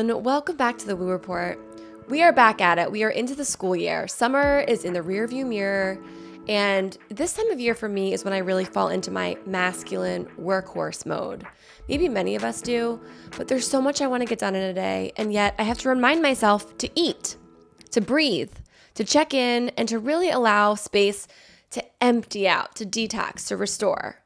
everyone. Welcome back to the Woo Report. We are back at it. We are into the school year. Summer is in the rearview mirror. And this time of year for me is when I really fall into my masculine workhorse mode. Maybe many of us do, but there's so much I want to get done in a day. And yet I have to remind myself to eat, to breathe, to check in, and to really allow space to empty out, to detox, to restore.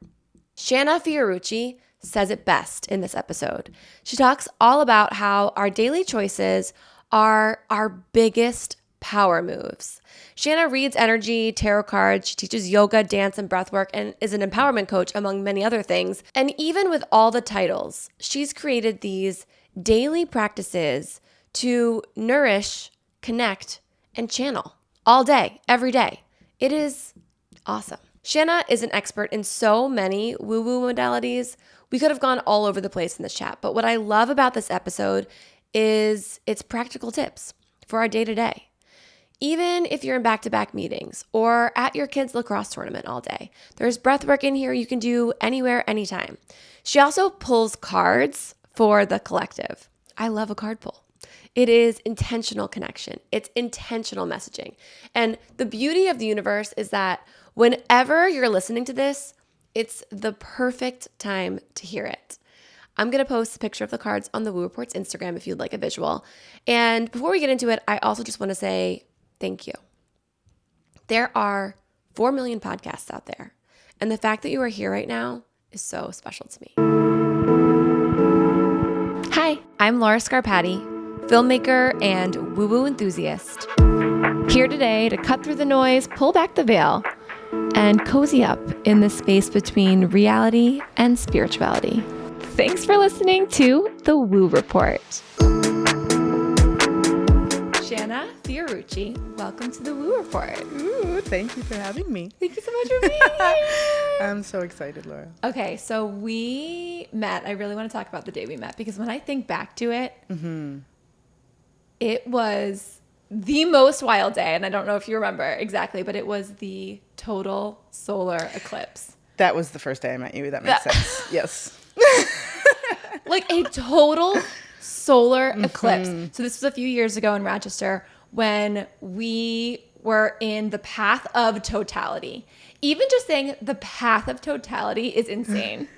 Shanna Fiorucci says it best in this episode. She talks all about how our daily choices are our biggest power moves. Shanna reads energy, tarot cards, she teaches yoga, dance, and breathwork, and is an empowerment coach, among many other things. And even with all the titles, she's created these daily practices to nourish, connect, and channel all day, every day. It is awesome. Shanna is an expert in so many woo-woo modalities. We could have gone all over the place in this chat, but what I love about this episode is its practical tips for our day-to-day. Even if you're in back-to-back meetings or at your kids' lacrosse tournament all day, there's breathwork in here you can do anywhere, anytime. She also pulls cards for the collective. I love a card pull. It is intentional connection. It's intentional messaging. And the beauty of the universe is that whenever you're listening to this, it's the perfect time to hear it. I'm going to post a picture of the cards on the Woo Report's Instagram if you'd like a visual. And before we get into it, I also just want to say thank you. There are 4 million podcasts out there. And the fact that you are here right now is so special to me. Hi, I'm Laura Scarpati, filmmaker and woo-woo enthusiast. Here today to cut through the noise, pull back the veil, and cozy up in the space between reality and spirituality. Thanks for listening to The Woo Report. Shanna Fiorucci, welcome to The Woo Report. Ooh, thank you for having me. Thank you so much for being here. I'm so excited, Laura. Okay, so we met. I really want to talk about the day we met because when I think back to it, it was the most wild day. And I don't know if you remember exactly, but it was the total solar eclipse. That was the first day I met you. That makes sense. Yes. Like a total solar eclipse. So this was a few years ago in Rochester when we were in the path of totality. Even just saying the path of totality is insane.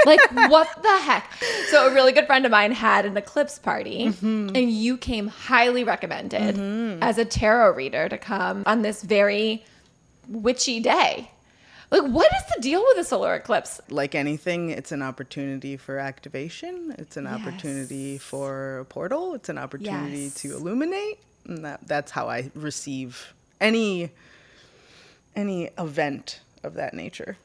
Like, what the heck? So a really good friend of mine had an eclipse party, and you came highly recommended as a tarot reader to come on this very witchy day. Like, what is the deal with a solar eclipse? Like anything, it's an opportunity for activation. It's an opportunity for a portal. It's an opportunity to illuminate. And that's how I receive any event of that nature.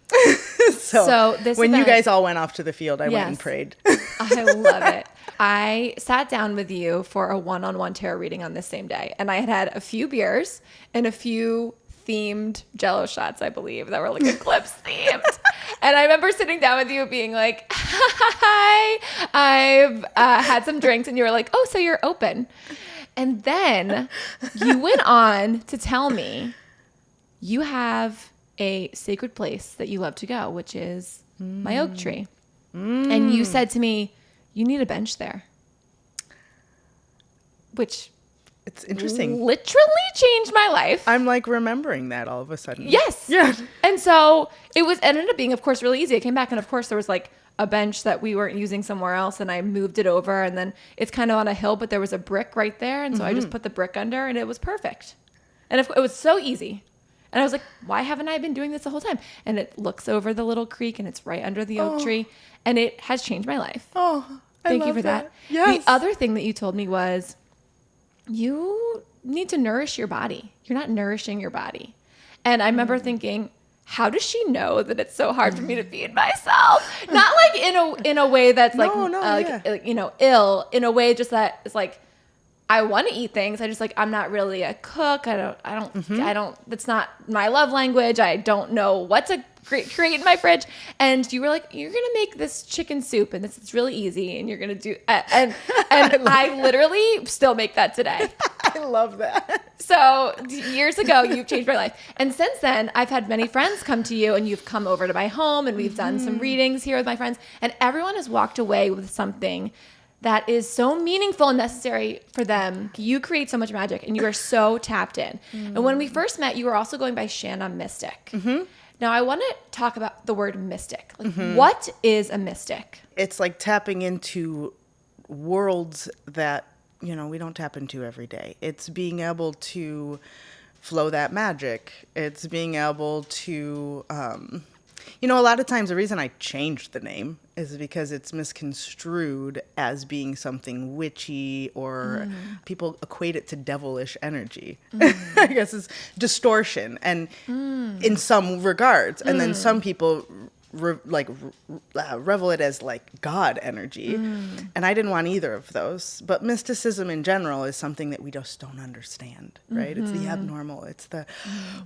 So this when you guys all went off to the field, I went and prayed. I love it. I sat down with you for a one-on-one tarot reading on this same day, and I had a few beers and a few themed Jello shots, I believe, that were like eclipse themed. And I remember sitting down with you being like, hi, I've had some drinks. And you were like, oh, so you're open. And then you went on to tell me you have a sacred place that you love to go, which is my oak tree. And you said to me, you need a bench there. Which it's interesting. Literally changed my life. I'm like remembering that all of a sudden. Yes. Yeah. And so it ended up being, of course, really easy. I came back and of course there was like a bench that we weren't using somewhere else and I moved it over and then it's kind of on a hill, but there was a brick right there. And so I just put the brick under and it was perfect. And it was so easy. And I was like, why haven't I been doing this the whole time? And it looks over the little creek and it's right under the oak tree. And it has changed my life. Thank you for that. Yes. The other thing that you told me was you need to nourish your body. You're not nourishing your body. And I remember thinking, how does she know that it's so hard for me to feed myself? Not like in a way that's like, ill, in a way just that it's like, I want to eat things. I just like, I'm not really a cook. I don't, that's not my love language. I don't know what to create in my fridge. And you were like, you're going to make this chicken soup and it's really easy. And you're going to do, and I literally still make that today. I love that. So years ago, you've changed my life. And since then, I've had many friends come to you and you've come over to my home and we've done some readings here with my friends. And everyone has walked away with something that is so meaningful and necessary for them. You create so much magic and you are so tapped in. And when we first met, you were also going by Shanna Mystic. Now, I want to talk about the word mystic. Like, what is a mystic? It's like tapping into worlds that, we don't tap into every day. It's being able to flow that magic. It's being able to, a lot of times the reason I changed the name is because it's misconstrued as being something witchy, or people equate it to devilish energy. I guess it's distortion, and in some regards. And then some people revel it as like God energy. And I didn't want either of those. But mysticism in general is something that we just don't understand, right? It's the abnormal. It's the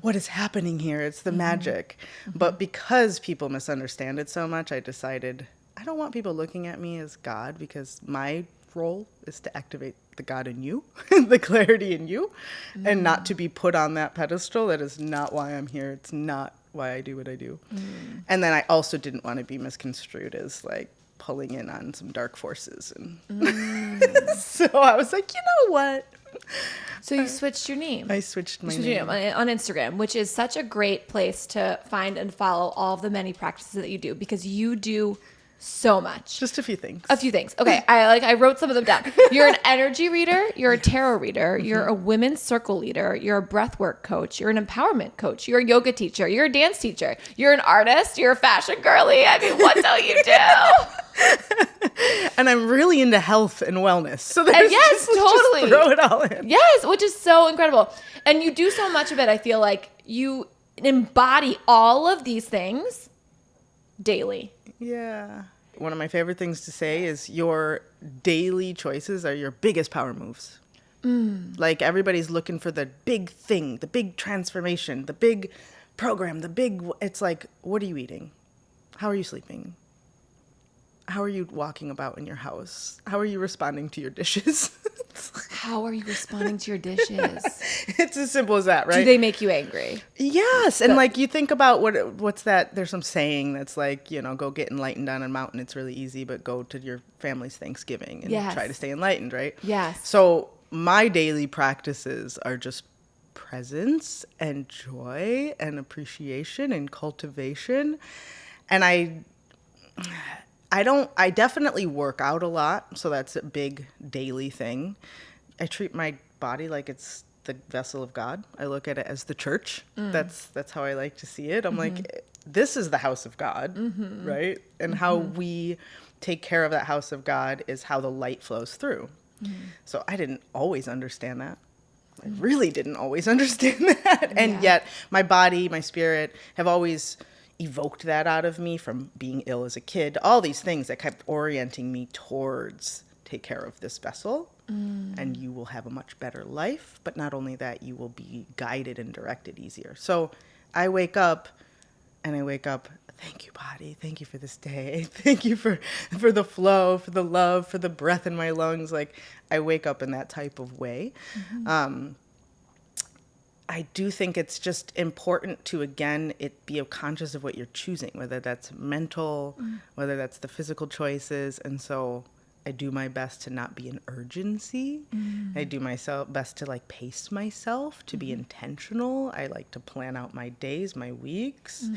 what is happening here. It's the magic. But because people misunderstand it so much, I decided I don't want people looking at me as God, because my role is to activate the God in you, the clarity in you, and not to be put on that pedestal. That is not why I'm here. It's not why I do what I do. And then I also didn't want to be misconstrued as like pulling in on some dark forces. And so I was like, you know what? So you switched your name. I switched my name on Instagram, which is such a great place to find and follow all of the many practices that you do, because you do so much. Just a few things. Okay. I wrote some of them down. You're an energy reader. You're a tarot reader. You're a women's circle leader. You're a breathwork coach. You're an empowerment coach. You're a yoga teacher. You're a dance teacher. You're an artist. You're a fashion girly. I mean, what don't you do? And I'm really into health and wellness. So there's yes, totally. Just throw it all in. Yes, which is so incredible. And you do so much of it. I feel like you embody all of these things daily. Yeah. One of my favorite things to say is your daily choices are your biggest power moves. Like everybody's looking for the big thing, the big transformation, the big program, it's like, what are you eating? How are you sleeping? How are you walking about in your house? How are you responding to your dishes? How are you responding to your dishes? It's as simple as that, right? Do they make you angry? Yes. And like you think about what's that? There's some saying that's like, go get enlightened on a mountain. It's really easy, but go to your family's Thanksgiving and try to stay enlightened, right? Yes. So my daily practices are just presence and joy and appreciation and cultivation. And I definitely work out a lot, so that's a big daily thing. I treat my body like it's the vessel of God. I look at it as the church. That's how I like to see it. I'm like, this is the house of God, right? And how we take care of that house of God is how the light flows through. So I didn't always understand that. I really didn't always understand that. And yet my body, my spirit have always evoked that out of me, from being ill as a kid, all these things that kept orienting me towards take care of this vessel and you will have a much better life. But not only that, you will be guided and directed easier. So I wake up, thank you, body. Thank you for this day. Thank you for the flow, for the love, for the breath in my lungs. Like I wake up in that type of way. I do think it's just important to, again, be conscious of what you're choosing, whether that's mental, whether that's the physical choices. And so I do my best to not be an urgency. I do best to like pace myself, to be intentional. I like to plan out my days, my weeks,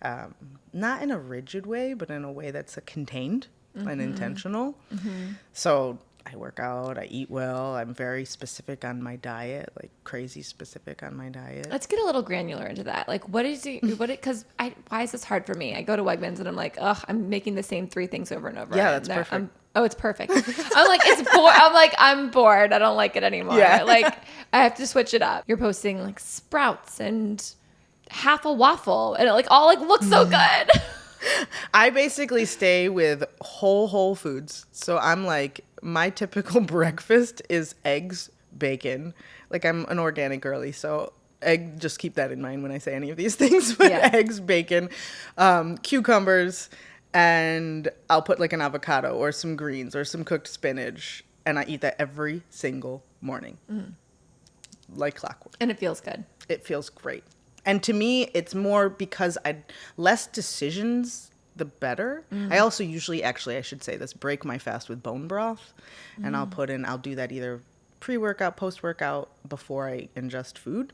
not in a rigid way, but in a way that's contained and intentional. So I work out, I eat well, I'm very specific on my diet, like crazy specific on my diet. Let's get a little granular into that. Like why is this hard for me? I go to Wegmans and I'm like, I'm making the same 3 things over and over. Yeah, that's perfect. It's perfect. I'm like, I'm bored. I don't like it anymore. Yeah. Like I have to switch it up. You're posting like sprouts and half a waffle and it like all like looks so good. I basically stay with whole foods. So I'm like, my typical breakfast is eggs, bacon. Like I'm an organic girly, so just keep that in mind when I say any of these things. But eggs, bacon, cucumbers, and I'll put like an avocado or some greens or some cooked spinach. And I eat that every single morning. Like clockwork. And it feels good. It feels great. And to me, it's more because less decisions the better. I also usually, actually, I should say this, break my fast with bone broth. And I'll do that either pre-workout, post-workout, before I ingest food.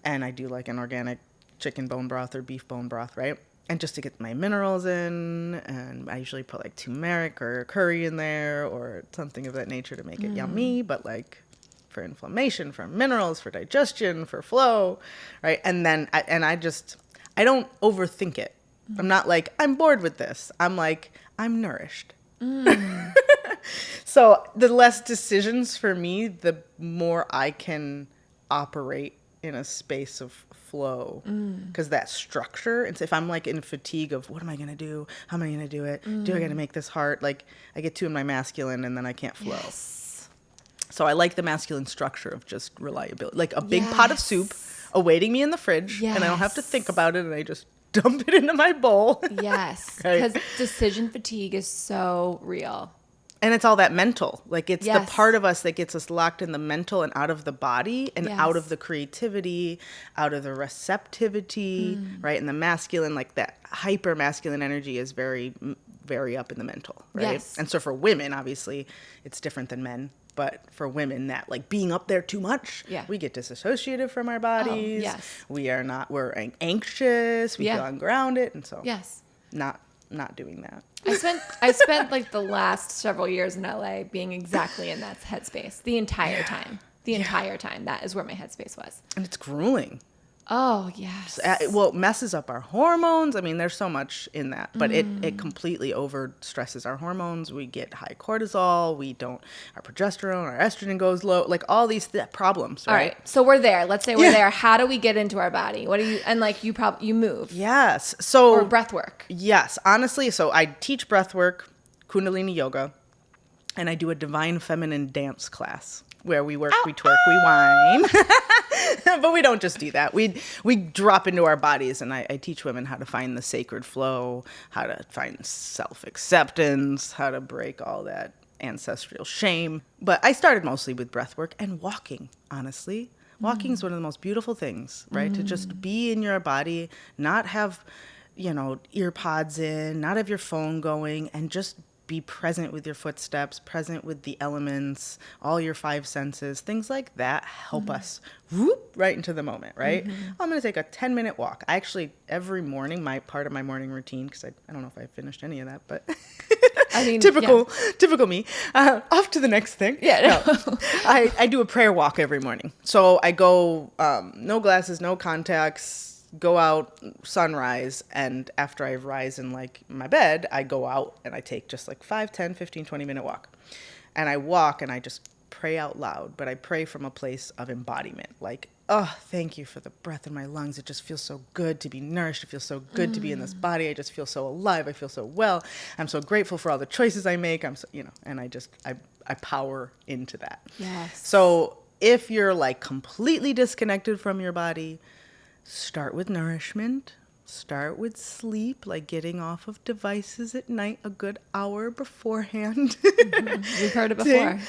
And I do like an organic chicken bone broth or beef bone broth, right? And just to get my minerals in, and I usually put like turmeric or curry in there or something of that nature to make it yummy, but like for inflammation, for minerals, for digestion, for flow, right? And then, I don't overthink it. I'm not like, I'm bored with this. I'm like, I'm nourished. So the less decisions for me, the more I can operate in a space of flow, because that structure, and so if I'm like in fatigue of what am I going to do, how am I going to do it, do I got to make this hard, like I get too in my masculine and then I can't flow. So I like the masculine structure of just reliability, like a big pot of soup awaiting me in the fridge, and I don't have to think about it, and I just dump it into my bowl. Yes, Right? because decision fatigue is so real. And it's all that mental. Like, it's the part of us that gets us locked in the mental and out of the body and out of the creativity, out of the receptivity, right? And the masculine, like that hyper masculine energy is very, very up in the mental, right? Yes. And so for women, obviously, it's different than men. But for women, that like being up there too much, we get disassociated from our bodies. We're anxious. We feel ungrounded. And so not doing that. I spent like the last several years in LA being exactly in that headspace the entire time. The entire time. That is where my headspace was. And it's grueling. Oh, yes. Well, it messes up our hormones. I mean, there's so much in that, but it completely over stresses our hormones. We get high cortisol. Our progesterone, our estrogen goes low, like all these problems. Right? All right. So we're there. Let's say we're there. How do we get into our body? And like you move. Yes. So, or breath work. Yes. Honestly. So I teach breath work, Kundalini yoga, and I do a divine feminine dance class where we work, we twerk, we whine. But we don't just do that. We drop into our bodies, and I teach women how to find the sacred flow, how to find self-acceptance, how to break all that ancestral shame. But I started mostly with breath work and walking, honestly. Walking is one of the most beautiful things, right? To just be in your body, not have, ear pods in, not have your phone going, and just be present with your footsteps, present with the elements, all your five senses, things like that help us right into the moment, right? I'm going to take a 10-minute walk. I actually, every morning, part of my morning routine, because I don't know if I finished any of that, but I mean, typical me. Off to the next thing. I do a prayer walk every morning. So I go, no glasses, no contacts, go out, sunrise, and after I rise in like my bed, I go out and I take just like 5, 10, 15, 20-minute walk. And I walk and I just pray out loud, but I pray from a place of embodiment. Like, oh, thank you for the breath in my lungs. It just feels so good to be nourished. It feels so good to be in this body. I just feel so alive. I feel so well. I'm so grateful for all the choices I make. I'm so, and I power into that. Yes. So if you're like completely disconnected from your body, start with nourishment. Start with sleep, like getting off of devices at night a good hour beforehand. We've heard it before.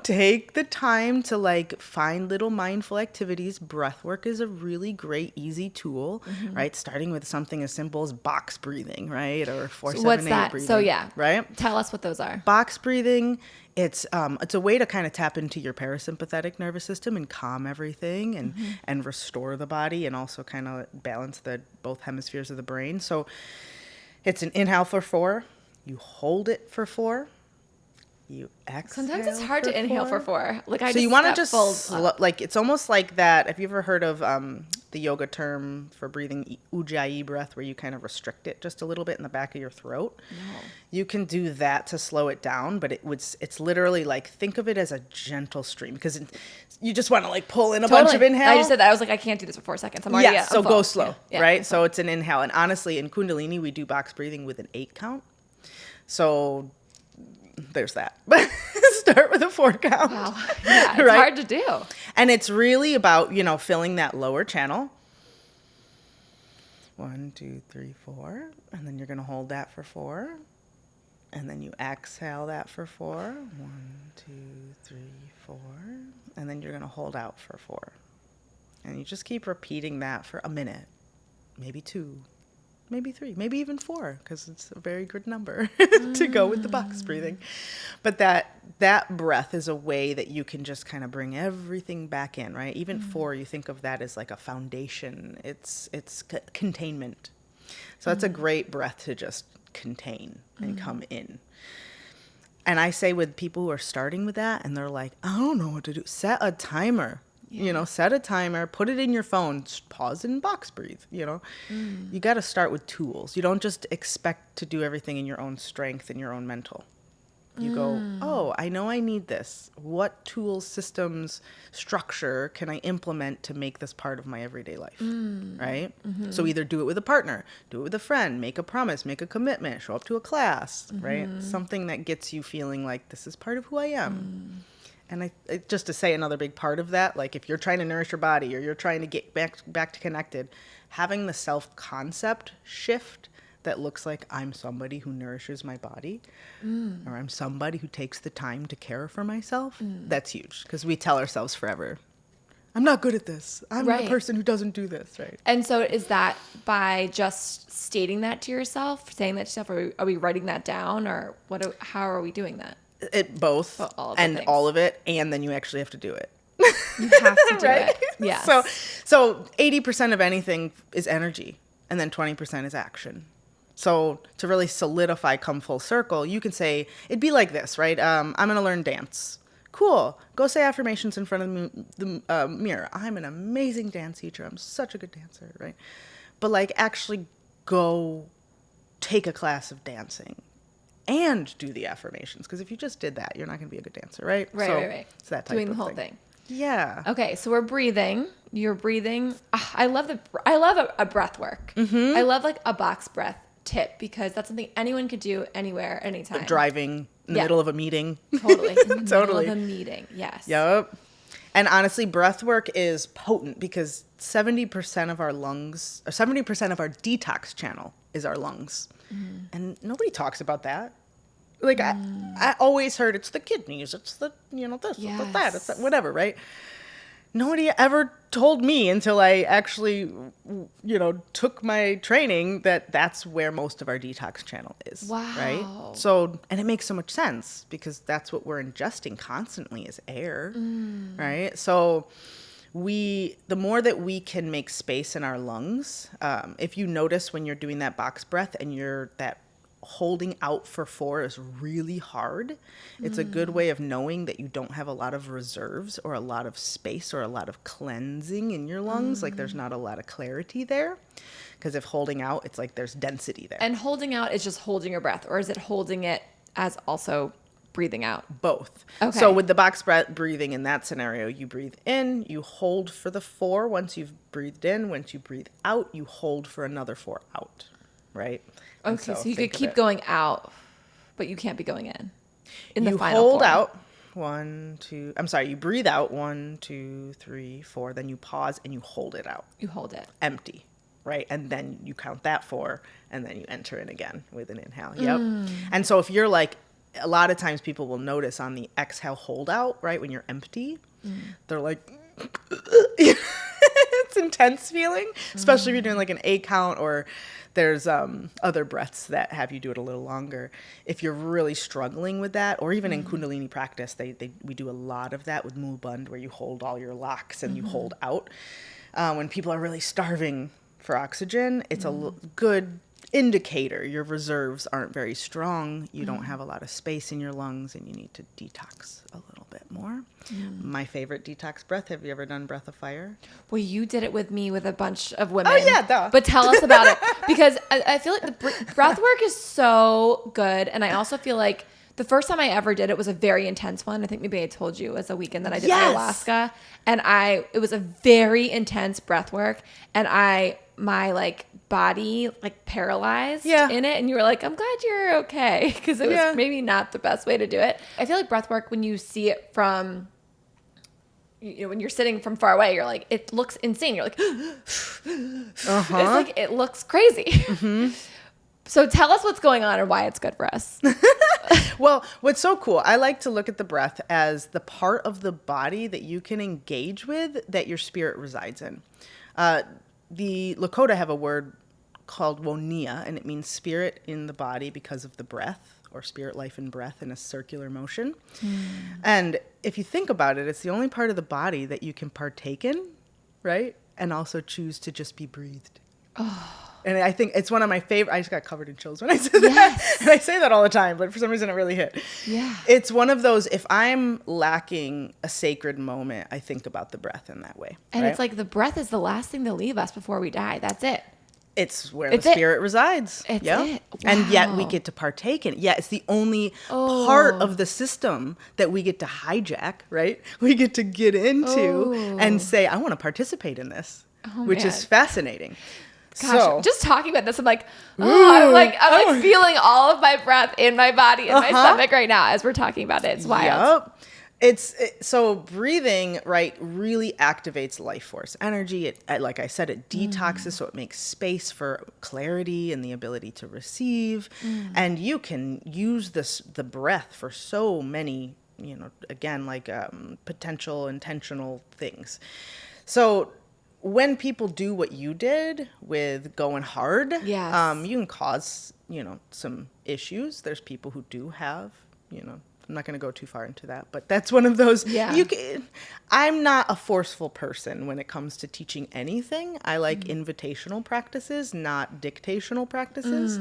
Take the time to like find little mindful activities. Breathwork is a really great, easy tool, right? Starting with something as simple as box breathing, right? Or 4-7-8 what's that? breathing. So right? Tell us what those are. Box breathing. It's a way to kind of tap into your parasympathetic nervous system and calm everything and restore the body and also kind of balance both hemispheres of the brain. So it's an inhale for 4. You hold it for 4. You exhale. Sometimes it's hard to inhale for 4. Like so you want to just like it's almost like that. Have you ever heard of the yoga term for breathing, ujjayi breath, where you kind of restrict it just a little bit in the back of your throat? No. You can do that to slow it down, but it's literally like, think of it as a gentle stream, because you just want to like pull in a bunch of inhale. I just said that. I was like, I can't do this for 4 seconds. I'm already so go slow, right? So it's an inhale. And honestly, in Kundalini, we do box breathing with an 8 count. So there's that. But start with a 4 count. Wow. Yeah, it's hard to do. And it's really about, filling that lower channel. 1, 2, 3, 4. And then you're going to hold that for 4. And then you exhale that for 4. 1, 2, 3, 4. And then you're going to hold out for 4. And you just keep repeating that for a minute, maybe 2, maybe 3, maybe even 4, because it's a very good number to go with the box breathing. But that breath is a way that you can just kind of bring everything back in, right? Even 4, you think of that as like a foundation. It's containment. So that's a great breath to just contain and come in. And I say with people who are starting with that and they're like, I don't know what to do, set a timer. Set a timer, put it in your phone, pause and box breathe, You got to start with tools. You don't just expect to do everything in your own strength and your own mental. You go, oh, I know I need this. What tools, systems, structure can I implement to make this part of my everyday life, right? So either do it with a partner, do it with a friend, make a promise, make a commitment, show up to a class, right? Something that gets you feeling like this is part of who I am. And I just to say another big part of that, like if you're trying to nourish your body or you're trying to get back to connected, having the self-concept shift that looks like I'm somebody who nourishes my body or I'm somebody who takes the time to care for myself, that's huge because we tell ourselves forever, I'm not good at this. I'm a person who doesn't do this, right? And so is that by just stating that to yourself, saying that to yourself, or are we writing that down, or how are we doing that? Both all of it, and then you actually have to do it. You have to do it. Yes. So 80% of anything is energy, and then 20% is action. So to really solidify, come full circle, you can say, it'd be like this, right? I'm going to learn dance. Cool. Go say affirmations in front of the mirror. I'm an amazing dance teacher. I'm such a good dancer, right? But like actually go take a class of dancing and do the affirmations. Because if you just did that, you're not going to be a good dancer, right? Right. It's that type doing of the whole thing. thing. Yeah. Okay, so we're breathing. You're breathing. I love a breath work. I love like a box breath tip because that's something anyone could do anywhere, anytime. Driving in the middle of a meeting. Totally. In the middle of a meeting. Yes. Yep. And honestly, breath work is potent because 70% of our lungs, or 70% of our detox channel is our lungs. And nobody talks about that. Like I always heard it's the kidneys, it's the, this, it's that, it's that, whatever, right? Nobody ever told me until I actually, took my training that that's where most of our detox channel is. Wow. Right? So, and it makes so much sense because that's what we're ingesting constantly is air, right? So the more that we can make space in our lungs, if you notice when you're doing that box breath and that holding out for 4 is really hard, it's a good way of knowing that you don't have a lot of reserves or a lot of space or a lot of cleansing in your lungs. Like there's not a lot of clarity there. Because if holding out, it's like there's density there. And holding out is just holding your breath, or is it holding it as also breathing out? Both. Okay. So with the box breathing in that scenario, you breathe in, you hold for the 4. Once you've breathed in, once you breathe out, you hold for another 4 out, right? Okay, so you could keep going out, but you can't be going in the final hold 4. out 1, 2. I'm sorry. You breathe out 1, 2, 3, 4. Then you pause and you hold it out. You hold it empty, right? And then you count that 4, and then you enter in again with an inhale. Yep. And so if you're like, a lot of times people will notice on the exhale hold out, right? When you're empty, they're like, it's intense feeling, especially if you're doing like an 8 count or there's other breaths that have you do it a little longer. If you're really struggling with that, or even in Kundalini practice, we do a lot of that with Mulband, where you hold all your locks and you hold out. When people are really starving for oxygen, it's a good indicator your reserves aren't very strong. You don't have a lot of space in your lungs, and you need to detox a little bit more. My favorite detox breath. Have you ever done breath of fire? Well, you did it with me with a bunch of women. Oh yeah, duh. But tell us about it, because I feel like the breath work is so good, and I also feel like the first time I ever did it was a very intense one. I think maybe I told you it was a weekend that I did ayahuasca, and it was a very intense breath work, and my like body like paralyzed in it, and you were like, I'm glad you're okay, because it was maybe not the best way to do it. I feel like breath work, when you see it from, when you're sitting from far away, you're like, it looks insane. You're like, it's like, it looks crazy. So tell us what's going on and why it's good for us. Well, what's so cool, I like to look at the breath as the part of the body that you can engage with that your spirit resides in. The Lakota have a word called wonia, and it means spirit in the body because of the breath, or spirit, life, and breath in a circular motion. And if you think about it, it's the only part of the body that you can partake in, right? And also choose to just be breathed. And I think it's one of my favorite. I just got covered in chills when I said that. And I say that all the time, but for some reason it really hit. Yeah. It's one of those, if I'm lacking a sacred moment, I think about the breath in that way. And right? it's like the breath is the last thing to leave us before we die. That's it. It's where the spirit resides. It's yeah. it. Wow. And yet we get to partake in it. Yeah, it's the only part of the system that we get to hijack, right? We get to get into and say, I want to participate in this, which is fascinating. Gosh, so, just talking about this, I'm like, I'm like feeling all of my breath in my body, in my stomach right now as we're talking about it. It's wild. Yep. So breathing, right, really activates life force energy. It, like I said, it detoxes, so it makes space for clarity and the ability to receive. And you can use the breath for so many, again, like potential intentional things. So when people do what you did with going hard, you can cause, some issues. There's people who do have, I'm not going to go too far into that, but that's one of those. Yeah. I'm not a forceful person when it comes to teaching anything. I like invitational practices, not dictational practices.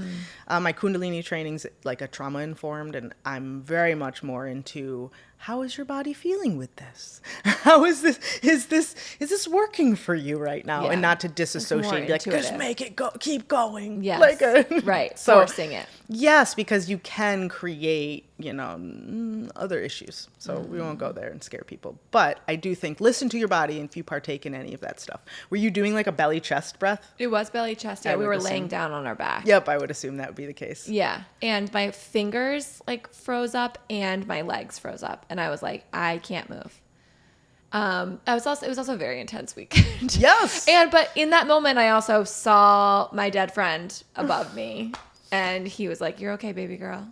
My Kundalini training's like a trauma informed, and I'm very much more into, how is your body feeling with this? How is this working for you right now? And not to disassociate, be like, just make it go, keep going. Yes. Right. So, forcing it. Yes, because you can create, other issues. So we won't go there and scare people. But I do think, listen to your body if you partake in any of that stuff. Were you doing like a belly chest breath? It was belly chest. Yeah, we were laying down on our back. Yep, I would assume that would be the case. Yeah. And my fingers like froze up and my legs froze up. And I was like, I can't move. It was also a very intense weekend. Yes. But in that moment, I also saw my dead friend above me, and he was like, "You're okay, baby girl."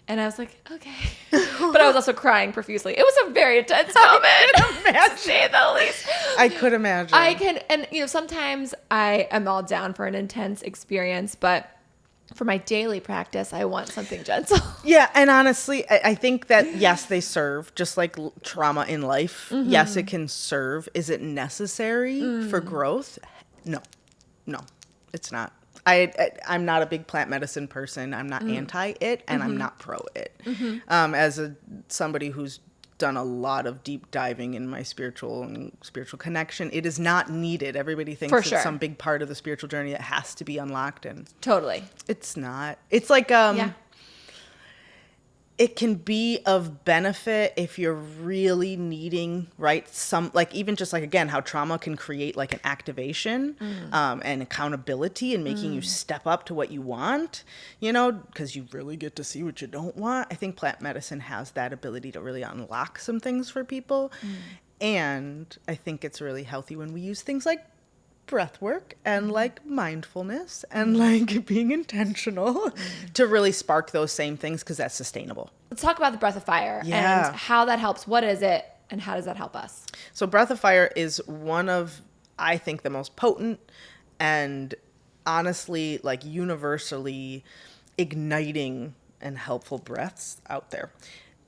And I was like, "Okay," but I was also crying profusely. It was a very intense moment, to say the least. I could imagine. And sometimes I am all down for an intense experience, but for my daily practice, I want something gentle. Yeah, and honestly, I think that, yes, they serve, just like trauma in life. Yes, it can serve. Is it necessary for growth? No, it's not. I'm not a big plant medicine person. I'm not anti it, and I'm not pro it. As somebody who's done a lot of deep diving in my spiritual connection, it is not needed. Everybody thinks it's some big part of the spiritual journey that has to be unlocked, and totally, it's not. It's like it can be of benefit if you're really needing, right, some, like, even just like, again, how trauma can create like an activation and accountability and making you step up to what you want, because you really get to see what you don't want. I think plant medicine has that ability to really unlock some things for people. And I think it's really healthy when we use things like breath work and like mindfulness and like being intentional to really spark those same things, because that's sustainable. Let's talk about the breath of fire and how that helps. What is it and how does that help us? So breath of fire is one of, I think, the most potent and honestly like universally igniting and helpful breaths out there.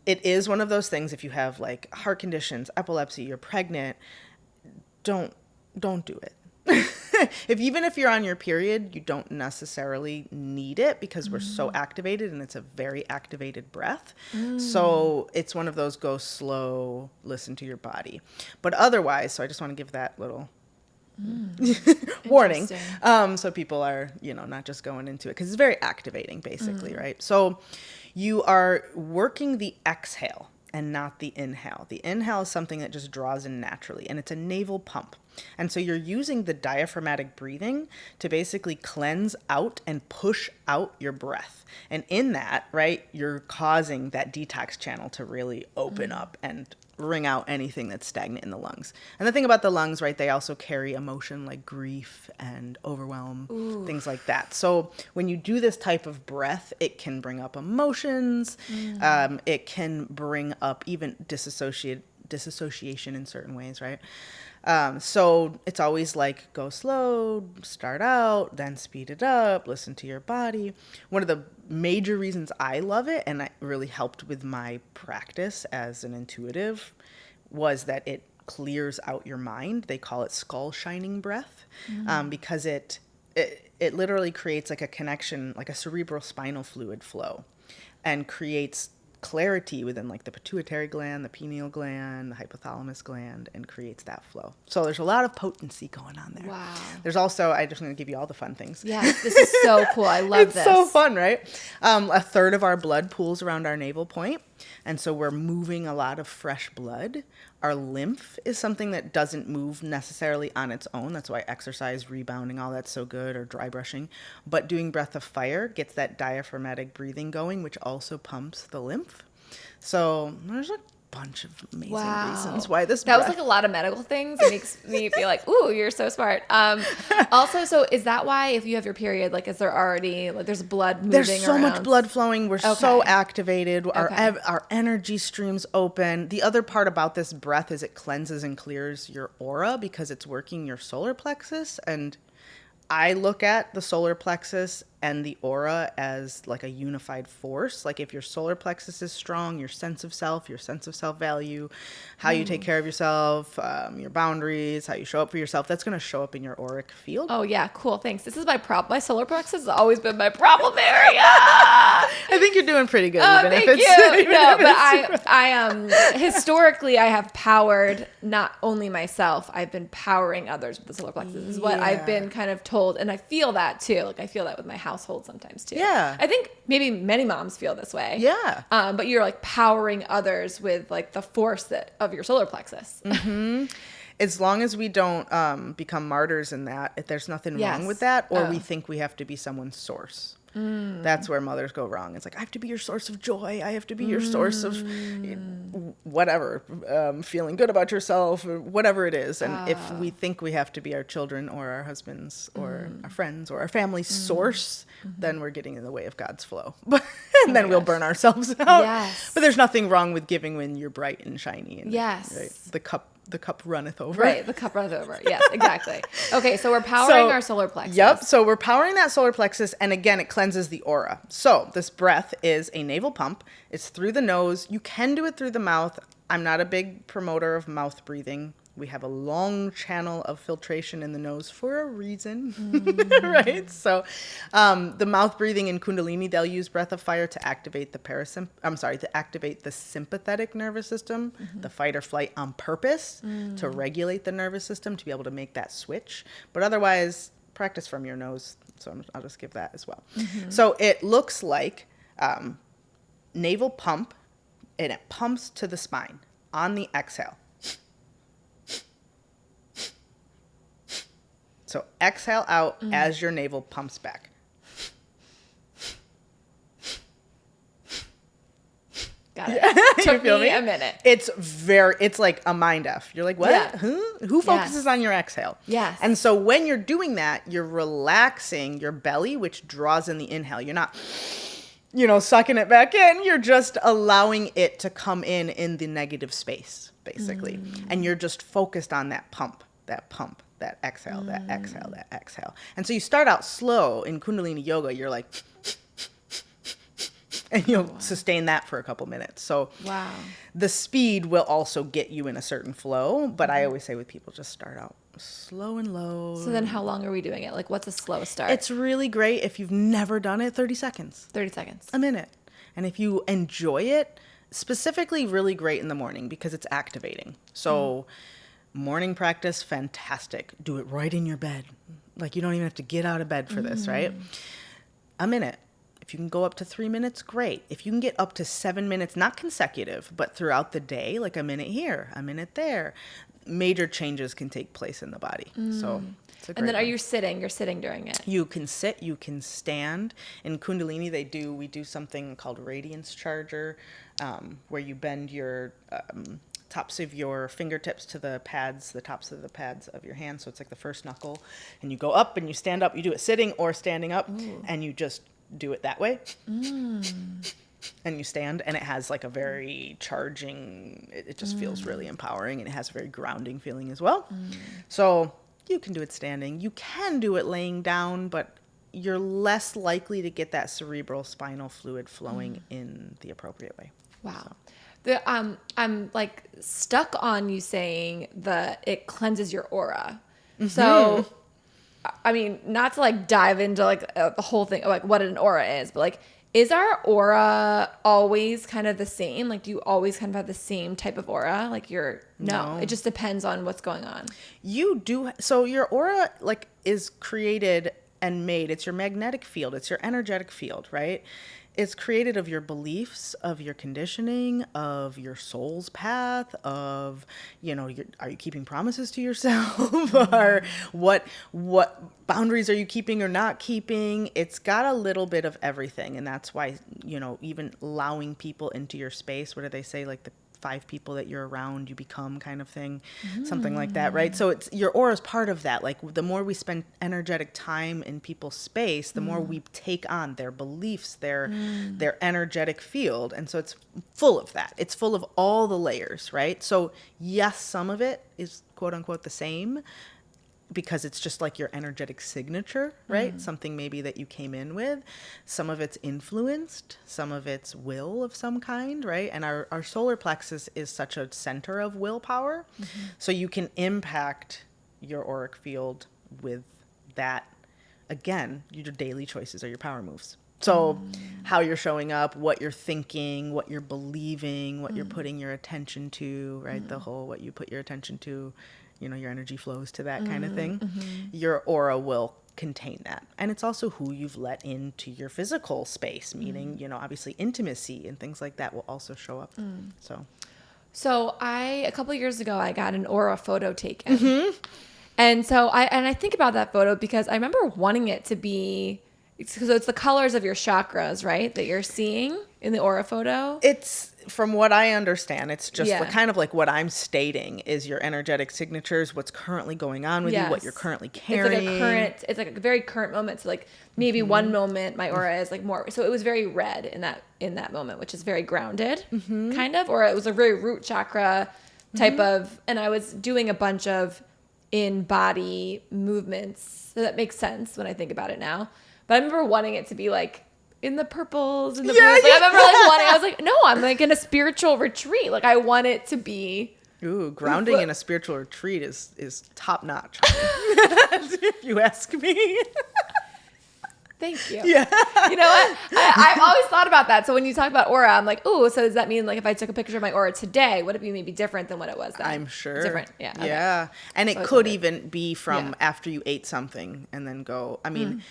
It is one of those things, if you have like heart conditions, epilepsy, you're pregnant, don't do it. Even if you're on your period, you don't necessarily need it, because we're so activated, and it's a very activated breath. So it's one of those, go slow, listen to your body. But otherwise, so I just want to give that little warning, so people are, not just going into it, because it's very activating, basically, right? So you are working the exhale and not the inhale. The inhale is something that just draws in naturally, and it's a navel pump. And so you're using the diaphragmatic breathing to basically cleanse out and push out your breath. And in that, right, you're causing that detox channel to really open up and wring out anything that's stagnant in the lungs. And the thing about the lungs, right, they also carry emotion like grief and overwhelm, things like that. So when you do this type of breath, it can bring up emotions. It can bring up even disassociation in certain ways, right? So it's always like go slow, start out, then speed it up, listen to your body. One of the major reasons I love it, and it really helped with my practice as an intuitive, was that it clears out your mind. They call it skull shining breath, because it literally creates like a connection, like a cerebral spinal fluid flow, and creates clarity within like the pituitary gland, the pineal gland, the hypothalamus gland, and creates that flow. So there's a lot of potency going on there. Wow. There's also, I just want to give you all the fun things. Yes, this is so cool. I love this. It's so fun, right? A third of our blood pools around our navel point. And so we're moving a lot of fresh blood. Our lymph is something that doesn't move necessarily on its own. That's why exercise, rebounding, all that's so good, or dry brushing. But doing breath of fire gets that diaphragmatic breathing going, which also pumps the lymph. So there's a bunch of amazing reasons why this That was like a lot of medical things. It makes me feel like, ooh, you're so smart. Also, so is that why if you have your period, like, is there already, like, there's blood moving There's so around? much blood flowing. We're so activated. Our energy streams open. The other part about this breath is it cleanses and clears your aura because it's working your solar plexus. And I look at the solar plexus and the aura as like a unified force. Like if your solar plexus is strong, your sense of self value, how you take care of yourself, your boundaries, how you show up for yourself, that's going to show up in your auric field. Oh yeah, cool. Thanks. This is my problem. My solar plexus has always been my problem area. I think you're doing pretty good. Thank you. No, but I historically I have powered not only myself, I've been powering others with the solar plexus. This is what I've been kind of told, and I feel that too. Like I feel that with my household sometimes too. Yeah. I think maybe many moms feel this way. Yeah. But you're like powering others with like the force of your solar plexus. Mm-hmm. As long as we don't become martyrs in that, if there's nothing wrong with that, or we think we have to be someone's source. That's where mothers go wrong. It's like, I have to be your source of joy. I have to be your source of whatever, feeling good about yourself, or whatever it is. And if we think we have to be our children or our husbands or our friends or our family's source, then we're getting in the way of God's flow. And then we'll burn ourselves out. Yes. But there's nothing wrong with giving when you're bright and shiny. And, Yes. Right? The cup runneth over. Right, the cup runs over. Yes, exactly. Okay, so we're powering our solar plexus. Yep, so we're powering that solar plexus, and again, it cleanses the aura. So this breath is a navel pump. It's through the nose. You can do it through the mouth. I'm not a big promoter of mouth breathing. We have a long channel of filtration in the nose for a reason, right? So the mouth breathing in Kundalini, they'll use breath of fire to activate to activate the sympathetic nervous system, the fight or flight on purpose, to regulate the nervous system, to be able to make that switch. But otherwise, practice from your nose. So I'll just give that as well. So it looks like navel pump, and it pumps to the spine on the exhale. So exhale out as your navel pumps back. Got it. Took me a minute. It's like a mind F. You're like, what? Yeah. Who focuses on your exhale? Yes. And so when you're doing that, you're relaxing your belly, which draws in the inhale. You're not, sucking it back in. You're just allowing it to come in the negative space, basically. And you're just focused on that pump, that exhale, that exhale, that exhale. And so you start out slow in Kundalini yoga. You're like, and you'll sustain that for a couple minutes. So the speed will also get you in a certain flow. But I always say with people, just start out slow and low. So then how long are we doing it? Like, what's a slow start? It's really great if you've never done it, 30 seconds. 30 seconds. A minute. And if you enjoy it, specifically really great in the morning because it's activating. So morning practice, fantastic. Do it right in your bed. Like you don't even have to get out of bed for this, right? A minute. If you can go up to 3 minutes, great. If you can get up to 7 minutes, not consecutive, but throughout the day, like a minute here, a minute there, major changes can take place in the body. So it's a great And then are one. you sitting? You're sitting during it. You can sit, you can stand. In Kundalini, we do something called radiance charger, where you bend your tops of your fingertips to the tops of the pads of your hands. So it's like the first knuckle, and you go up and you stand up. You do it sitting or standing up, and you just do it that way. and you stand, and it has like a very charging, it just feels really empowering, and it has a very grounding feeling as well. So you can do it standing. You can do it laying down, but you're less likely to get that cerebral spinal fluid flowing in the appropriate way. Wow. I'm like stuck on you saying that it cleanses your aura. So, I mean, not to like dive into like the whole thing, like what an aura is, but like, is our aura always kind of the same? Like, do you always kind of have the same type of aura? Like no, it just depends on what's going on. You do. So your aura like is created and made. It's your magnetic field. It's your energetic field, right? It's created of your beliefs, of your conditioning, of your soul's path, of, are you keeping promises to yourself? Or what boundaries are you keeping or not keeping? It's got a little bit of everything. And that's why, even allowing people into your space, what do they say? Like the 5 people that you're around, you become kind of thing, something like that, right? So it's your aura is part of that. Like the more we spend energetic time in people's space, the more we take on their beliefs, their energetic field. And so it's full of that. It's full of all the layers, right? So yes, some of it is quote unquote the same, because it's just like your energetic signature, right? Something maybe that you came in with. Some of it's influenced, some of it's will of some kind, right? And our solar plexus is such a center of willpower. So you can impact your auric field with that. Again, your daily choices are your power moves. So how you're showing up, what you're thinking, what you're believing, what you're putting your attention to, right? The whole, what you put your attention to, your energy flows to that kind of thing. Your aura will contain that. And it's also who you've let into your physical space, meaning, obviously intimacy and things like that will also show up. So a couple of years ago, I got an aura photo taken. And so I think about that photo because I remember wanting it to be, so it's the colors of your chakras, right? That you're seeing in the aura photo. It's, from what I understand, it's just kind of like what I'm stating is your energetic signatures, what's currently going on with you, what you're currently carrying. It's like a very current moment. So like maybe one moment my aura is like more, so it was very red in that moment, which is very grounded kind of, or it was a very root chakra type of, and I was doing a bunch of in-body movements. So that makes sense when I think about it now. But I remember wanting it to be like in the purples and the blues. Like, I remember like wanting, I was like, no, I'm like in a spiritual retreat. Like I want it to be. Ooh, grounding in a spiritual retreat is top notch. If you ask me. Thank you. Yeah. You know what? I've always thought about that. So when you talk about aura, I'm like, ooh, so does that mean like if I took a picture of my aura today, would it be maybe different than what it was then? I'm sure. Different. Yeah. Okay. Yeah. And it could even be from after you ate something and then go, I mean,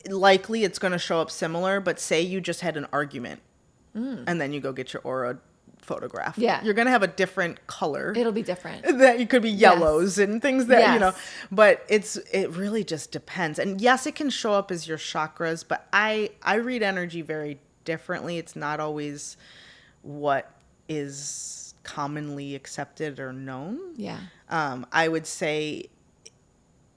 likely it's going to show up similar, but say you just had an argument and then you go get your aura photograph. Yeah. You're going to have a different color. It'll be different. That it could be yellows and things that, but it really just depends. And yes, it can show up as your chakras, but I read energy very differently. It's not always what is commonly accepted or known. Yeah. I would say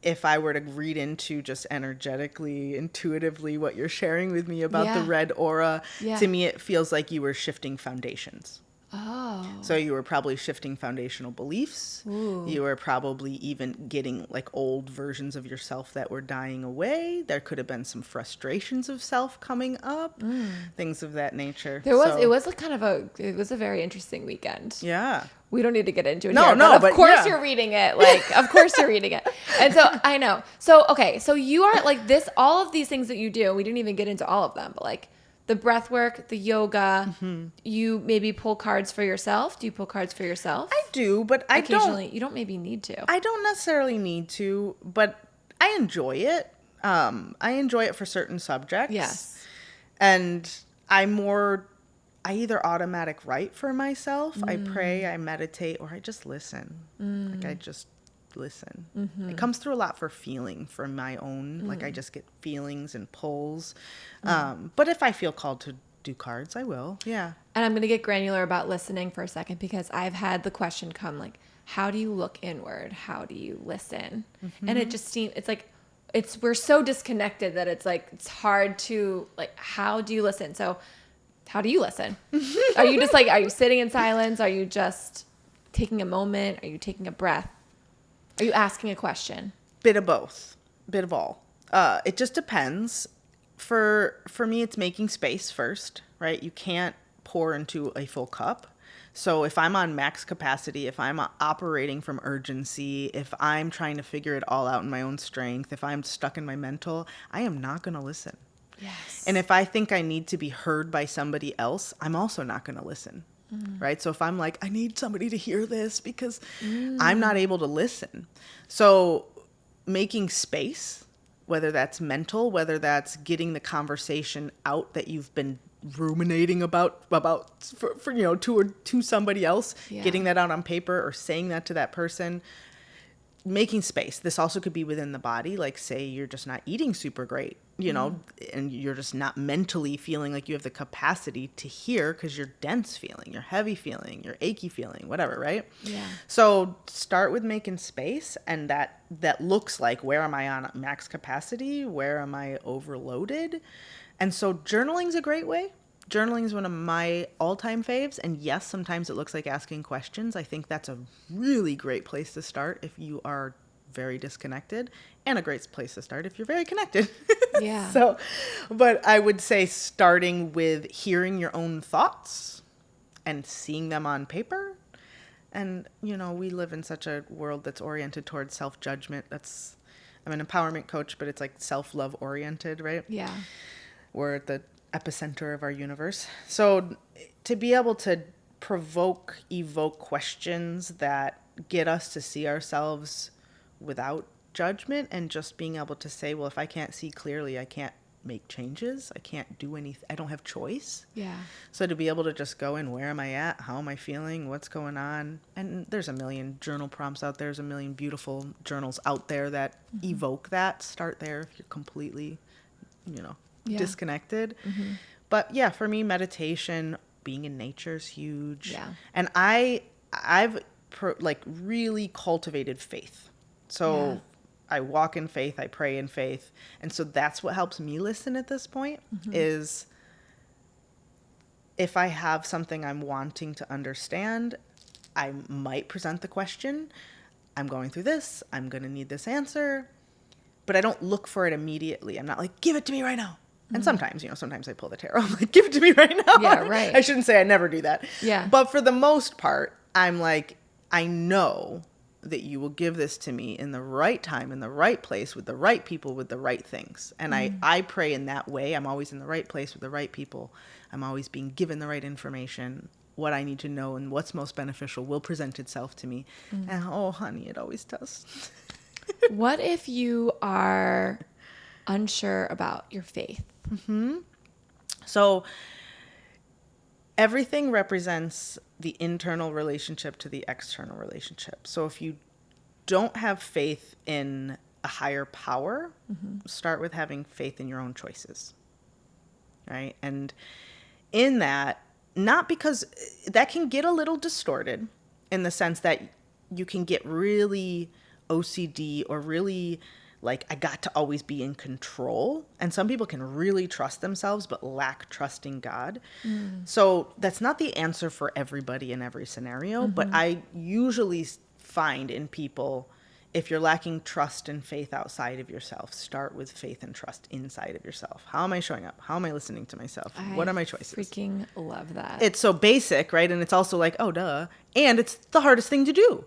if I were to read into just energetically, intuitively what you're sharing with me about the red aura, to me it feels like you were shifting foundations. Oh. So you were probably shifting foundational beliefs. Ooh. You were probably even getting like old versions of yourself that were dying away. There could have been some frustrations of self coming up, things of that nature. It was a very interesting weekend. Yeah. We don't need to get into it here. But of course you're reading it. Like, of course you're reading it. And so I know. So, okay. So you are like this, all of these things that you do, we didn't even get into all of them, but like the breath work, the yoga, you maybe pull cards for yourself. Do you pull cards for yourself? I do, but I occasionally, you don't maybe need to. I don't necessarily need to, but I enjoy it. I enjoy it for certain subjects. Yes. And I either automatic write for myself, I pray, I meditate, or I just listen. Like I just listen. It comes through a lot for feeling for my own, like I just get feelings and pulls. But if I feel called to do cards, I will. Yeah. And I'm going to get granular about listening for a second because I've had the question come like, how do you look inward? How do you listen? And it just seems, it's like, we're so disconnected that it's like, it's hard to like, how do you listen? So How do you listen? Are you just like, are you sitting in silence? Are you just taking a moment? Are you taking a breath? Are you asking a question? Bit of both, bit of all. It just depends. For me, it's making space first, right? You can't pour into a full cup. So if I'm on max capacity, if I'm operating from urgency, if I'm trying to figure it all out in my own strength, if I'm stuck in my mental, I am not going to listen. Yes. And if I think I need to be heard by somebody else, I'm also not going to listen. Right? So if I'm like, I need somebody to hear this because I'm not able to listen. So making space, whether that's mental, whether that's getting the conversation out that you've been ruminating about for to somebody else, getting that out on paper or saying that to that person, making space. This also could be within the body. Like, say you're just not eating super great, and you're just not mentally feeling like you have the capacity to hear because you're dense feeling, you're heavy feeling, you're achy feeling, whatever, right? Yeah. So start with making space, and that looks like, where am I on max capacity? Where am I overloaded? And so journaling's a great way. Journaling is one of my all-time faves. And yes, sometimes it looks like asking questions. I think that's a really great place to start if you are very disconnected, and a great place to start if you're very connected. Yeah. So, but I would say starting with hearing your own thoughts and seeing them on paper. And, we live in such a world that's oriented towards self-judgment. I'm an empowerment coach, but it's like self-love oriented, right? Yeah. We're at the epicenter of our universe. So to be able to evoke questions that get us to see ourselves without judgment, and just being able to say, well, if I can't see clearly, I can't make changes. I can't do anything. I don't have choice. Yeah. So to be able to just go in, where am I at? How am I feeling? What's going on? And there's a million journal prompts out there. There's a million beautiful journals out there that evoke that. Start there if you're completely, disconnected. But yeah, for me, meditation, being in nature is huge. Yeah. And I've really cultivated faith. So I walk in faith, I pray in faith. And so that's what helps me listen at this point, is if I have something I'm wanting to understand, I might present the question. I'm going through this. I'm going to need this answer. But I don't look for it immediately. I'm not like, give it to me right now. And sometimes I pull the tarot. I'm like, give it to me right now. Yeah, right. I shouldn't say I never do that. Yeah. But for the most part, I'm like, I know that you will give this to me in the right time, in the right place, with the right people, with the right things. And I pray in that way. I'm always in the right place with the right people. I'm always being given the right information. What I need to know and what's most beneficial will present itself to me. And oh, honey, it always does. What if you are unsure about your faith? So everything represents the internal relationship to the external relationship. So if you don't have faith in a higher power, start with having faith in your own choices, right? And in that, not because that can get a little distorted in the sense that you can get really OCD or really like, I got to always be in control. And some people can really trust themselves, but lack trust in God. So that's not the answer for everybody in every scenario. But I usually find in people, if you're lacking trust and faith outside of yourself, start with faith and trust inside of yourself. How am I showing up? How am I listening to myself? What are my choices? Freaking love that. It's so basic, right? And it's also like, oh, duh. And it's the hardest thing to do.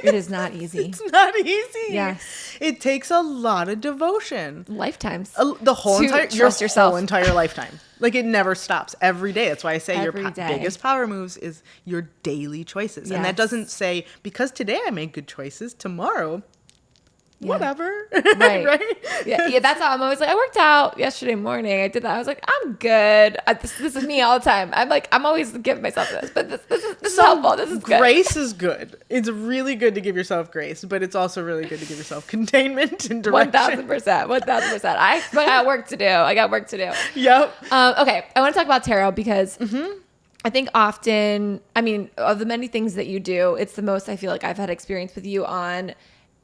It is not easy. It's not easy. Yes. It takes a lot of devotion. Lifetimes. The whole To trust yourself. whole entire lifetime. Like, it never stops. Every day. That's why I say Every day. biggest power moves is your daily choices. Yes. And that doesn't say, because today I made good choices, tomorrow, whatever. Right. Right? Yeah, that's how I'm always like, I worked out yesterday morning. I did that. I was like, I'm good. This is me all the time. I'm always giving myself this, but this is helpful. This is good. Grace is good. It's really good to give yourself grace, but it's also really good to give yourself containment and direction. 1000%. I got work to do. Yep. Okay. I want to talk about tarot because I think often, of the many things that you do, it's the most I feel like I've had experience with you on.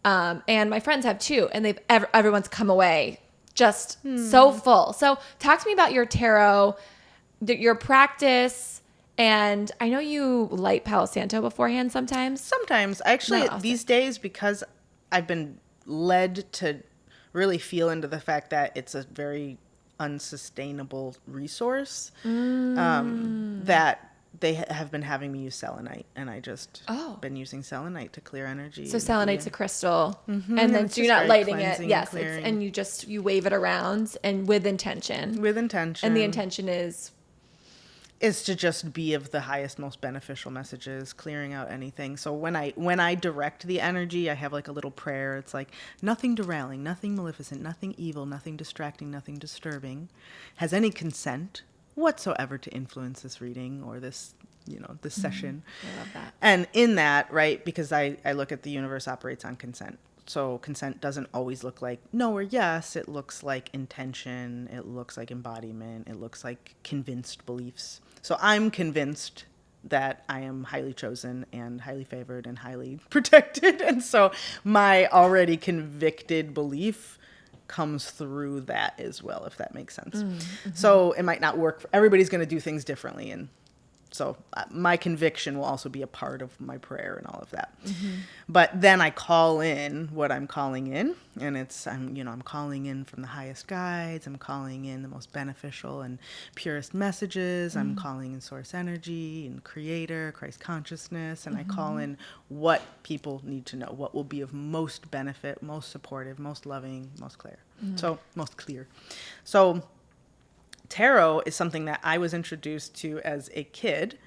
And my friends have too, and everyone's come away just so full. So talk to me about your tarot. your practice, and I know you light Palo Santo beforehand sometimes. Sometimes. Actually, Not often. these days, because I've been led to really feel into the fact that it's a very unsustainable resource, that they have been having me use selenite, and I just been using selenite to clear energy. So selenite's a crystal, and And then it's so you're just not very lighting it. cleansing and Yes, clearing. and you wave it around and with intention. With intention. And the intention is to just be of the highest, most beneficial messages, clearing out anything. So when I direct the energy, I have like a little prayer. It's like, nothing derailing, nothing maleficent, nothing evil, nothing distracting, nothing disturbing has any consent whatsoever to influence this reading or this session. I love that. And in that, right, because I look at the universe operates on consent. So consent doesn't always look like no or yes. It looks like intention. It looks like embodiment. It looks like convinced beliefs. So I'm convinced that I am highly chosen and highly favored and highly protected. And so my already convicted belief comes through that as well, if that makes sense. So it might not work. Everybody's going to do things differently. And so my conviction will also be a part of my prayer and all of that. But then I call in what I'm calling in, and I'm calling in from the highest guides. I'm calling in the most beneficial and purest messages. I'm calling in source energy and creator, Christ consciousness, and I call in what people need to know, what will be of most benefit, most supportive, most loving, most clear. So most clear. So tarot is something that I was introduced to as a kid,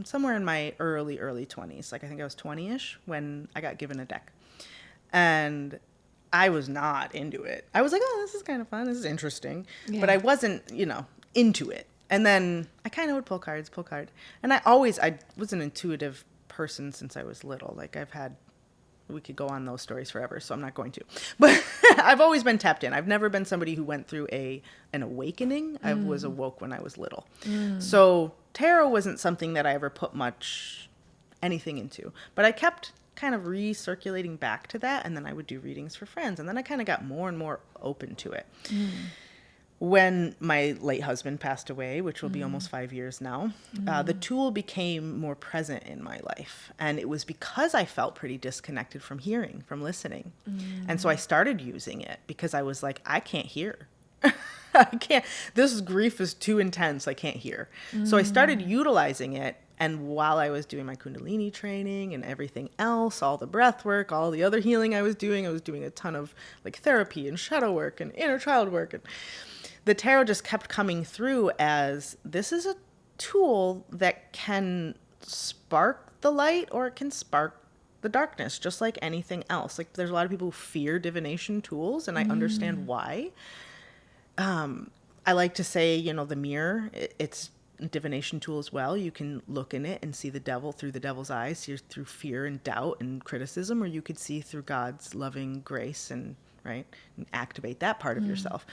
somewhere in my early 20s. Like I think I was 20-ish when I got given a deck. And I was not into it. I was like, oh, this is kind of fun. This is interesting. Yeah. But I wasn't, into it. And then I kind of would pull card. And I was an intuitive person since I was little. Like we could go on those stories forever, so I'm not going to. But I've always been tapped in. I've never been somebody who went through an awakening. I was awoke when I was little. So tarot wasn't something that I ever put much anything into. But I kept kind of recirculating back to that, and then I would do readings for friends. And then I kind of got more and more open to it. When my late husband passed away, which will be almost 5 years now, the tool became more present in my life. And it was because I felt pretty disconnected from hearing, from listening. And so I started using it because I was like, I can't hear. This grief is too intense. I can't hear. So I started utilizing it. And while I was doing my Kundalini training and everything else, all the breath work, all the other healing I was doing a ton of like therapy and shadow work and inner child work. And the tarot just kept coming through as this is a tool that can spark the light or it can spark the darkness, just like anything else. Like there's a lot of people who fear divination tools, and I understand why. I like to say, the mirror, it's a divination tool as well. You can look in it and see the devil through the devil's eyes, see through fear and doubt and criticism, or you could see through God's loving grace and activate that part of yourself.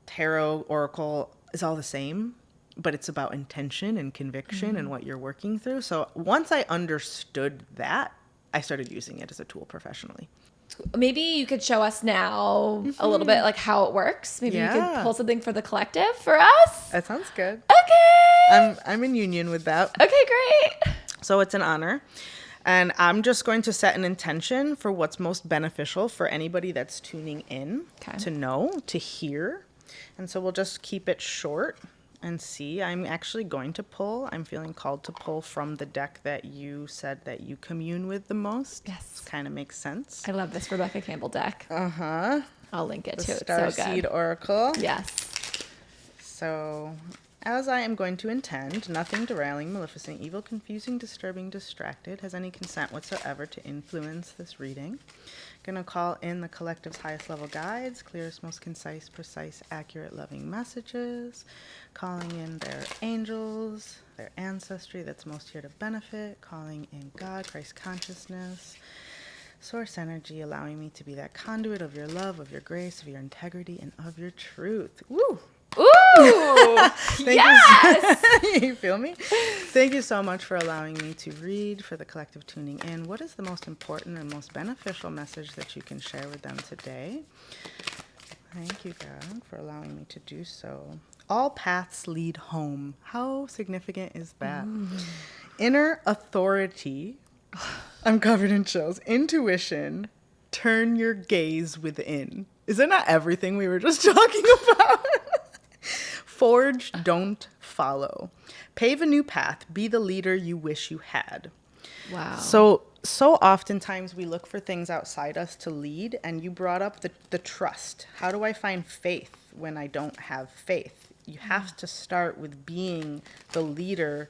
Tarot, oracle is all the same, but it's about intention and conviction and what you're working through. So once I understood that, I started using it as a tool professionally. Maybe you could show us now a little bit like how it works. Maybe you could pull something for the collective for us. That sounds good. Okay. I'm in union with that. Okay, great. So it's an honor. And I'm just going to set an intention for what's most beneficial for anybody that's tuning in to know, to hear. And so we'll just keep it short and see. I'm actually going to pull. I'm feeling called to pull from the deck that you said that you commune with the most. Yes. Kind of makes sense. I love this Rebecca Campbell deck. I'll link it to it. Star So good. Seed Oracle. Yes. So, as I am going to intend, nothing derailing, maleficent, evil, confusing, disturbing, distracted has any consent whatsoever to influence this reading. Gonna call in the collective's highest level guides, clearest, most concise, precise, accurate, loving messages. Calling in their angels, their ancestry that's most here to benefit. Calling in God, Christ consciousness, source energy, allowing me to be that conduit of your love, of your grace, of your integrity, and of your truth. Woo! Ooh! Yes! You feel me? Thank you so much for allowing me to read, for the collective tuning in. What is the most important and most beneficial message that you can share with them today? Thank you, God, for allowing me to do so. All paths lead home. How significant is that? Inner authority. I'm covered in chills. Intuition. Turn your gaze within. Isn't that everything we were just talking about? Forge, don't follow. Pave a new path. Be the leader you wish you had. Wow. So oftentimes we look for things outside us to lead, and you brought up the trust. How do I find faith when I don't have faith? You have to start with being the leader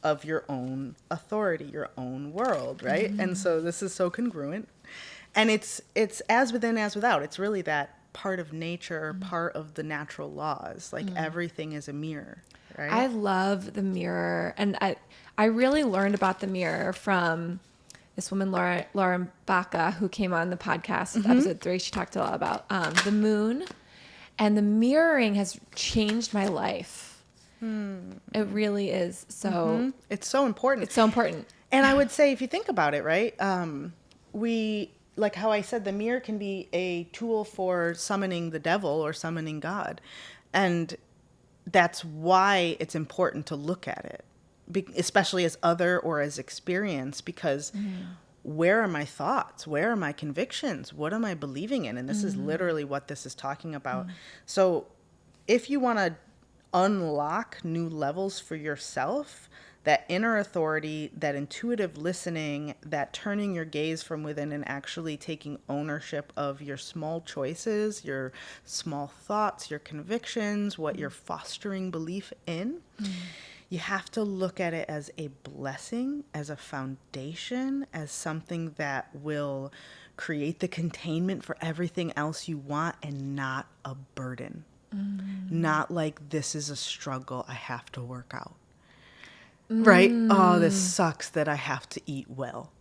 of your own authority, your own world, right? And so this is so congruent. And it's as within as without. It's really that part of nature, part of the natural laws. Like everything is a mirror, right? I love the mirror. And I really learned about the mirror from this woman, Lauren Baca, who came on the podcast, episode 3. She talked a lot about the moon. And the mirroring has changed my life. It really is. So It's so important. it's so important. And I would say, if you think about it, right, we, like how I said, the mirror can be a tool for summoning the devil or summoning God. And that's why it's important to look at it, especially as other or as experience, because where are my thoughts? Where are my convictions? What am I believing in? And this is literally what this is talking about. So if you want to unlock new levels for yourself, that inner authority, that intuitive listening, that turning your gaze from within and actually taking ownership of your small choices, your small thoughts, your convictions, what you're fostering belief in, you have to look at it as a blessing, as a foundation, as something that will create the containment for everything else you want, and not a burden. Not like, this is a struggle I have to work out. Right? Oh, this sucks that I have to eat well.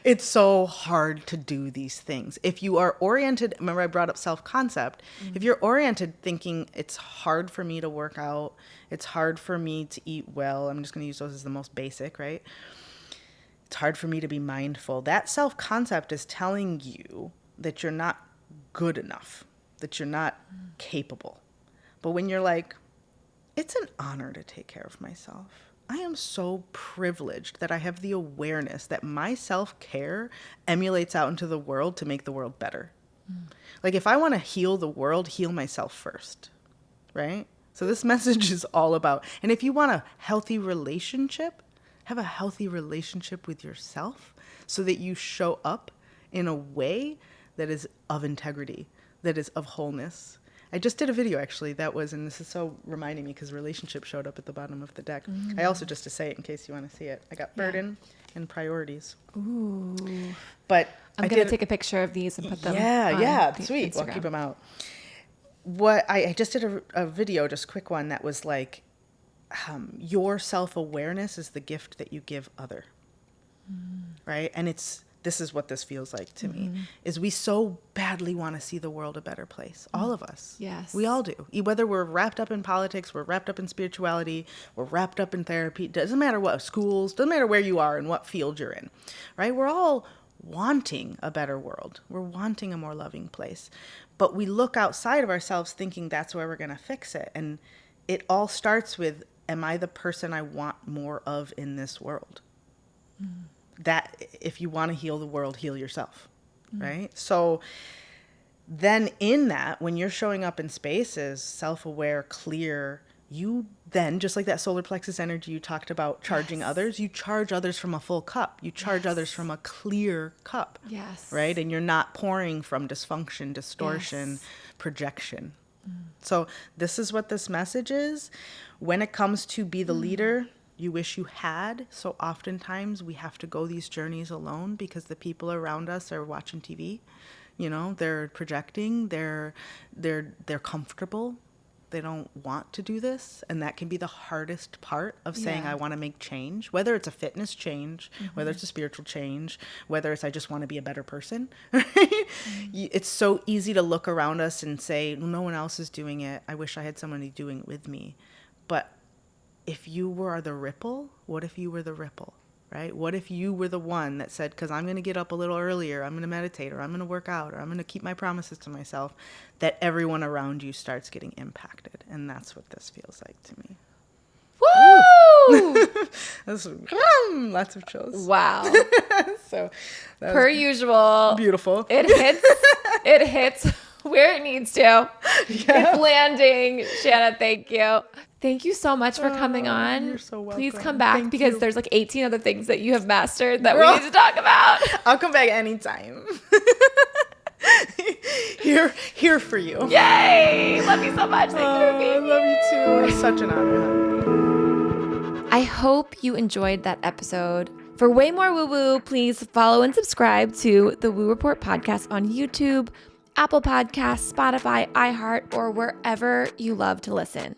It's so hard to do these things. If you are oriented, remember I brought up self-concept. If you're oriented thinking it's hard for me to work out, it's hard for me to eat well, I'm just going to use those as the most basic, right? It's hard for me to be mindful. That self-concept is telling you that you're not good enough, that you're not capable. But when you're like, it's an honor to take care of myself. I am so privileged that I have the awareness that my self-care emulates out into the world to make the world better. Like, if I want to heal the world, heal myself first, right? So this message is all about, and if you want a healthy relationship, have a healthy relationship with yourself so that you show up in a way that is of integrity, that is of wholeness. I just did a video, actually, that was, and this is so reminding me because relationship showed up at the bottom of the deck. I also, just to say it in case you want to see it, I got burden and priorities. Ooh. But I'm going to take a picture of these and put them Yeah, on sweet. Instagram. We'll keep them out. What I just did a video, just quick one, that was like, your self-awareness is the gift that you give other. Right? And this is what this feels like to me, is we so badly want to see the world a better place. All of us. Yes. We all do. Whether we're wrapped up in politics, we're wrapped up in spirituality, we're wrapped up in therapy, doesn't matter what schools, doesn't matter where you are and what field you're in, right? We're all wanting a better world. We're wanting a more loving place. But we look outside of ourselves thinking that's where we're going to fix it. And it all starts with, am I the person I want more of in this world? That if you want to heal the world, heal yourself, right? So then in that, when you're showing up in spaces, self-aware, clear, you then, just like that solar plexus energy you talked about, charging others, you charge others from a full cup. You charge others from a clear cup, right? And you're not pouring from dysfunction, distortion, projection. So this is what this message is. When it comes to be the leader you wish you had, so oftentimes we have to go these journeys alone because the people around us are watching TV. You know, they're projecting, they're comfortable. They don't want to do this, and that can be the hardest part of saying I want to make change, whether it's a fitness change, whether it's a spiritual change, whether it's I just want to be a better person. It's so easy to look around us and say, no one else is doing it. I wish I had somebody doing it with me. But if you were the ripple, what if you were the ripple? right? What if you were the one that said, because I'm going to get up a little earlier, I'm going to meditate, or I'm going to work out, or I'm going to keep my promises to myself, that everyone around you starts getting impacted. And that's what this feels like to me. Woo! That's, lots of chills. Wow. So that Per was usual. beautiful. It hits where it needs to. It's landing. Shanna, thank you. Thank you so much for coming on. You're so welcome. Please come back because there's like 18 other things that you have mastered that Girl. we need to talk about. I'll come back anytime. Here for you. Yay! Love you so much. Thank you for being I love you too. It's such an honor. I hope you enjoyed that episode. For way more woo-woo, please follow and subscribe to the Woo Report podcast on YouTube, Apple Podcasts, Spotify, iHeart, or wherever you love to listen.